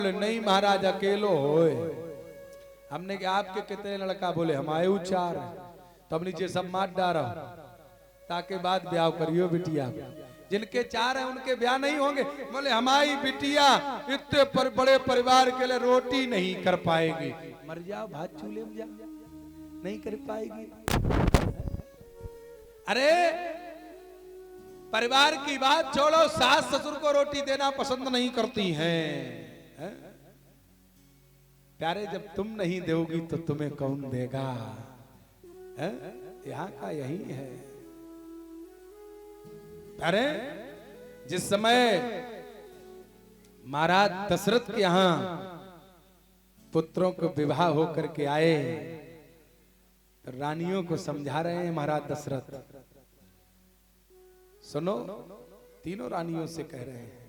बोले नहीं महाराज अकेलो होए। हमने कहा आपके कितने लड़का? बोले हमारे उचार। तब नीचे सब मार डारा ताकि बाद ब्याह करियो बिटिया। जिनके चार हैं उनके ब्याह नहीं होंगे। बोले हमारी बिटिया इतने बड़े परिवार के लिए रोटी नहीं कर पाएगी। मर जाओ भात चूल्हे में जा, नहीं कर पाएगी। अरे परिवार की बात छोड़ो, सास ससुर को रोटी देना पसंद नहीं करती हैं। प्यारे जब तुम नहीं दोगी तो तुम्हें कौन देगा? यहाँ का यही है। अरे जिस समय महाराज दशरथ के यहां पुत्रों को विवाह होकर के आए तो रानियों को समझा रहे हैं महाराज दशरथ। सुनो, तीनों रानियों से कह रहे हैं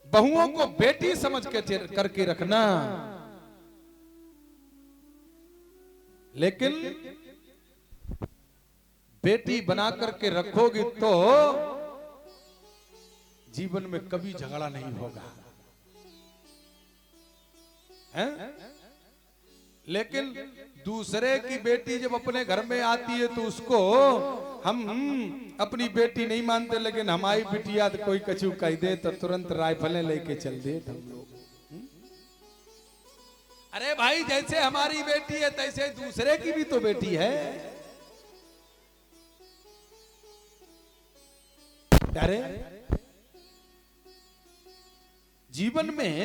बहुओं को बेटी समझ के करके रखना, लेकिन बेटी बना करके रखोगी तो जीवन में कभी झगड़ा नहीं होगा, है? लेकिन दूसरे की बेटी जब अपने घर में आती है तो उसको हम अपनी बेटी नहीं मानते, लेकिन हमारी बिटिया तो कोई कछु कह दे तो तुरंत राइफलें लेके चल दे हम लोग। अरे भाई जैसे हमारी बेटी है तैसे दूसरे की भी तो बेटी है। अरे जीवन में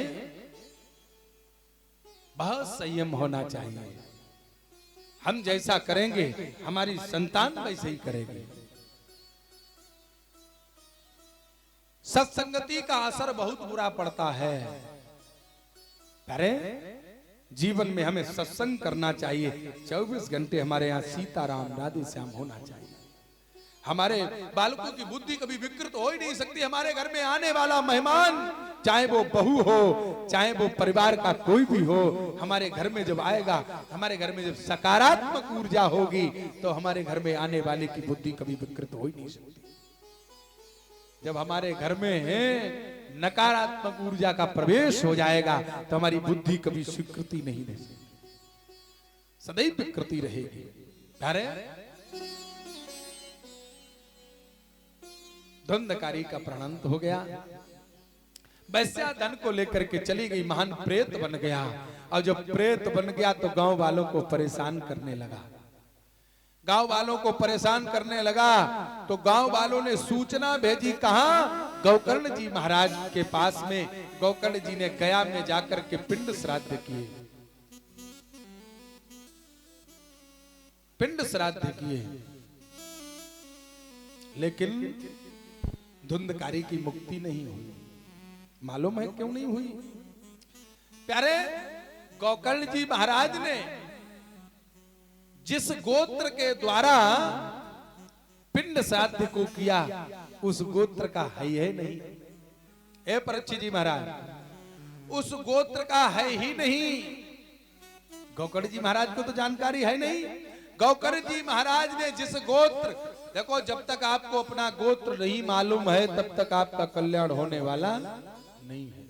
बहुत संयम होना चाहिए। हम जैसा करेंगे हमारी संतान वैसे ही करेगी। सत्संगति का असर बहुत बुरा पड़ता है। अरे जीवन में हमें सत्संग करना चाहिए। 24 घंटे हमारे यहाँ सीताराम राधे श्याम होना चाहिए। हमारे बालकों की बुद्धि कभी विकृत हो ही नहीं सकती। हमारे घर में आने वाला मेहमान, चाहे वो बहू हो चाहे वो परिवार का कोई भी हो, हमारे घर में जब आएगा, हमारे घर में जब सकारात्मक ऊर्जा होगी तो हमारे घर में आने वाले की बुद्धि कभी विकृत हो ही नहीं सकती। जब हमारे घर में नकारात्मक ऊर्जा का प्रवेश हो जाएगा तो हमारी बुद्धि कभी स्वीकृति नहीं दे सकती, सदैव विकृति रहेगी। अरे धुंधकारी का प्राणांत हो गया। वैश्या धन को लेकर के चली गई, महान प्रेत बन गया। और जब प्रेत बन गया तो गांव वालों को परेशान करने लगा। गांव वालों को परेशान करने लगा तो गांव वालों ने सूचना भेजी, कहां? गोकर्ण जी महाराज के पास में। गोकर्ण जी ने गया में जाकर के पिंड श्राद्ध किए, पिंड श्राद्ध किए, लेकिन धुंधकारी की मुक्ति नहीं हुई। मालूम है क्यों नहीं हुई? प्यारे गोकर्ण जी महाराज ने जिस गोत्र के द्वारा पिंड श्राद्ध को किया उस गोत्र का है नहीं। ए परीक्षित जी महाराज, उस गोत्र का है ही नहीं। गोकर्ण जी महाराज को तो जानकारी है नहीं। गोकर्ण जी महाराज ने जिस गोत्र, देखो जब तक आपको अपना गोत्र नहीं मालूम है तब तक आपका कल्याण होने वाला नहीं है।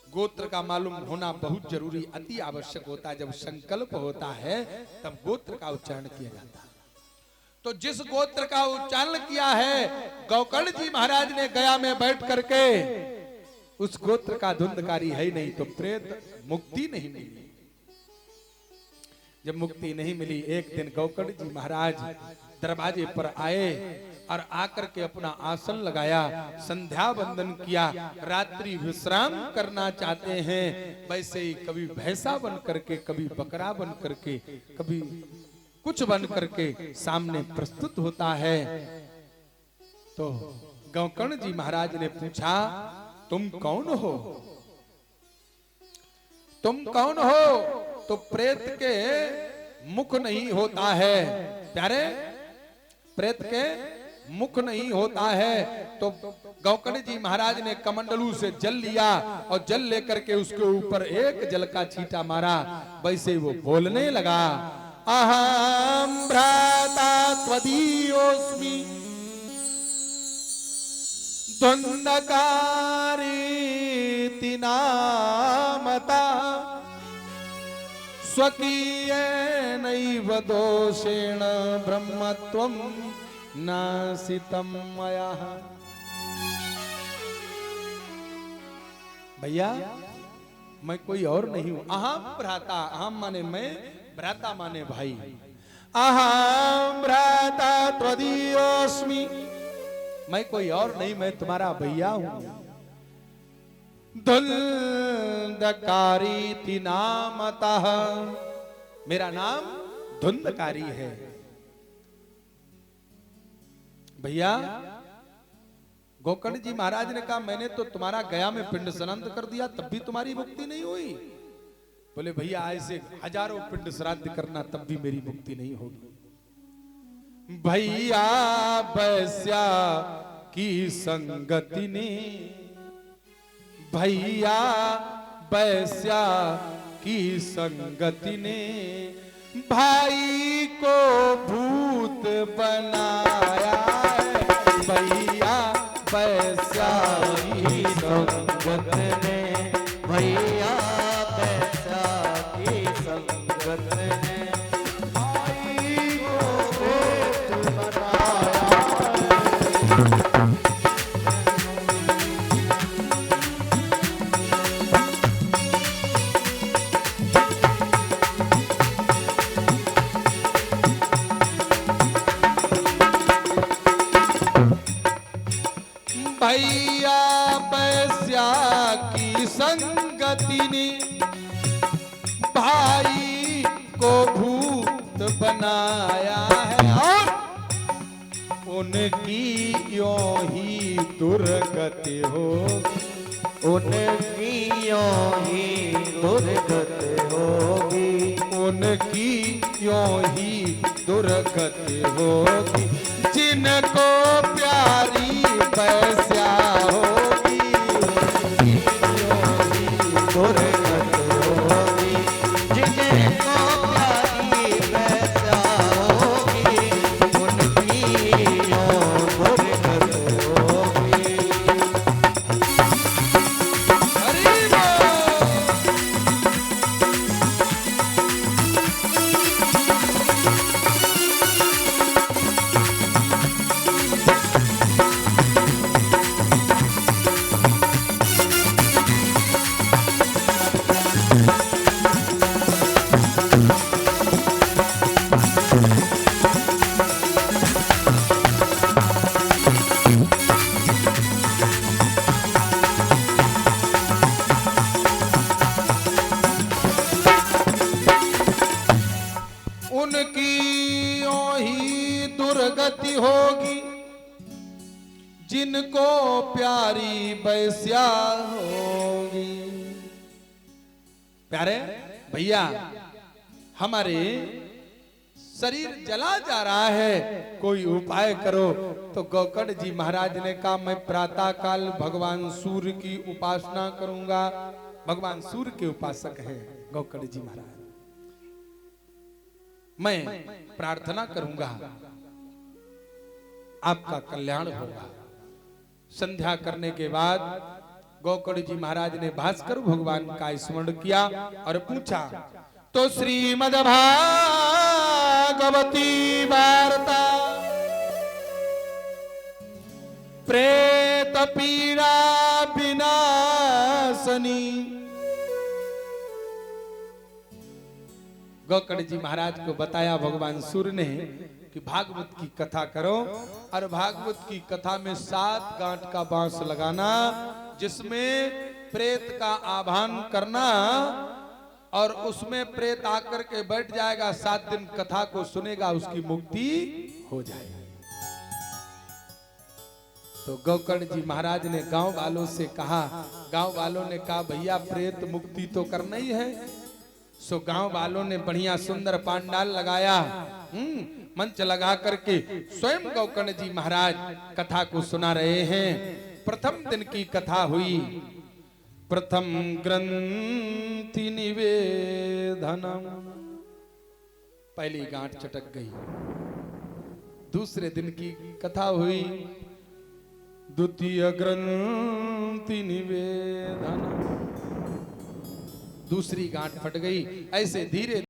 गोत्र का मालूम होना बहुत जरूरी, अति आवश्यक होता है। जब संकल्प होता है तब गोत्र का उच्चारण किया जाता है। तो जिस गोत्र का उच्चारण किया है गोकर्ण जी महाराज ने गया में बैठ करके, उस गोत्र का धुंधकारी है नहीं, तो प्रेत मुक्ति नहीं मिली। जब मुक्ति नहीं मिली, एक दिन गोकर्ण जी महाराज दरवाजे पर आए और आकर के अपना आसन लगाया, संध्या वंदन किया, रात्रि विश्राम करना चाहते हैं। वैसे ही कभी भैंसा बन करके, कभी बकरा बन करके, कभी कुछ बन करके सामने प्रस्तुत होता है। तो गोकर्ण जी महाराज ने पूछा, तुम कौन हो? तुम कौन हो? तो प्रेत के मुख नहीं होता है। प्यारे प्रेत के मुख नहीं होता है। तो गोकर्ण जी महाराज ने कमंडलू से जल लिया और जल लेकर के उसके ऊपर एक जल का छींटा मारा। वैसे वो बोलने लगा, अहम भ्राता त्वदीयोस्मि द्वंद्वकारीति नामता स्वकीयेनैव दोषेण ब्रह्मत्वं नासितं मया। भैया मैं कोई और नहीं हूं। अहम भ्राता, अहम माने मैं, भ्राता माने भाई। अहम भ्राता त्वदीयोऽस्मि, मैं कोई और नहीं, मैं तुम्हारा भैया हूं। धुंधकारी नामतः, मेरा नाम धुंधकारी है। भैया गोकर्ण जी महाराज ने कहा मैंने तो तुम्हारा गया में पिंड श्राद्ध कर दिया तब भी तुम्हारी मुक्ति नहीं हुई। बोले भैया ऐसे हजारों पिंड श्राद्ध करना तब भी मेरी मुक्ति नहीं होगी। भैया वैश्या की संगति ने, भैया वैश्या की संगति ने भाई को भूत बनाया है। भैया वैश्या की संगत ने, भैया वैश्या की संगत ने भाई को भूत बनाया है। भैया वैश्या की संगति ने भाई को भूत बनाया है और उनकी यों ही दुर्गति होगी, उनकी यों ही दुर्गति होगी, उनकी यों ही दुर्गति होगी। जिनको प्यारी वैश्या होगी, दुर्गति होगी। जिनको प्यारी वैश्या होगी, उनकी दुर्गति होगी। हरि उनकी यों ही दुर्गति होगी जिनको प्यारी वैश्या होगी। प्यारे भैया हमारे शरीर जला जा रहा है, कोई उपाय करो। तो गोकर्ण जी महाराज ने कहा मैं प्रातः काल भगवान सूर्य की उपासना करूंगा। भगवान सूर्य के उपासक हैं गोकर्ण जी महाराज। मैं प्रार्थना करूंगा आपका कल्याण होगा। संध्या करने के बाद गोकर्ण जी महाराज ने भास्कर भगवान का स्मरण किया और पूछा तो श्रीमद्भागवती वार्ता प्रेत पीड़ा विनाशनी। गोकर्ण जी महाराज को बताया भगवान सूर्य ने कि भागवत की कथा करो और भागवत की कथा में 7 गांठ का बांस लगाना जिसमें प्रेत का आह्वान करना और उसमें प्रेत आकर के बैठ जाएगा, 7 दिन कथा को सुनेगा, उसकी मुक्ति हो जाएगी। तो गोकर्ण जी महाराज ने गांव वालों से कहा, गांव वालों ने कहा भैया प्रेत मुक्ति तो करना ही है। सो गांव वालों ने बढ़िया सुंदर पांडाल लगाया, मंच लगा करके स्वयं गोकर्ण जी महाराज कथा को सुना रहे हैं। प्रथम दिन की कथा हुई। प्रथम ग्रंथि निवेदनम, पहली गांठ चटक गई। दूसरे दिन की कथा हुई द्वितीय ग्रंथि निवेदन। दूसरी गांठ फट गई। ऐसे धीरे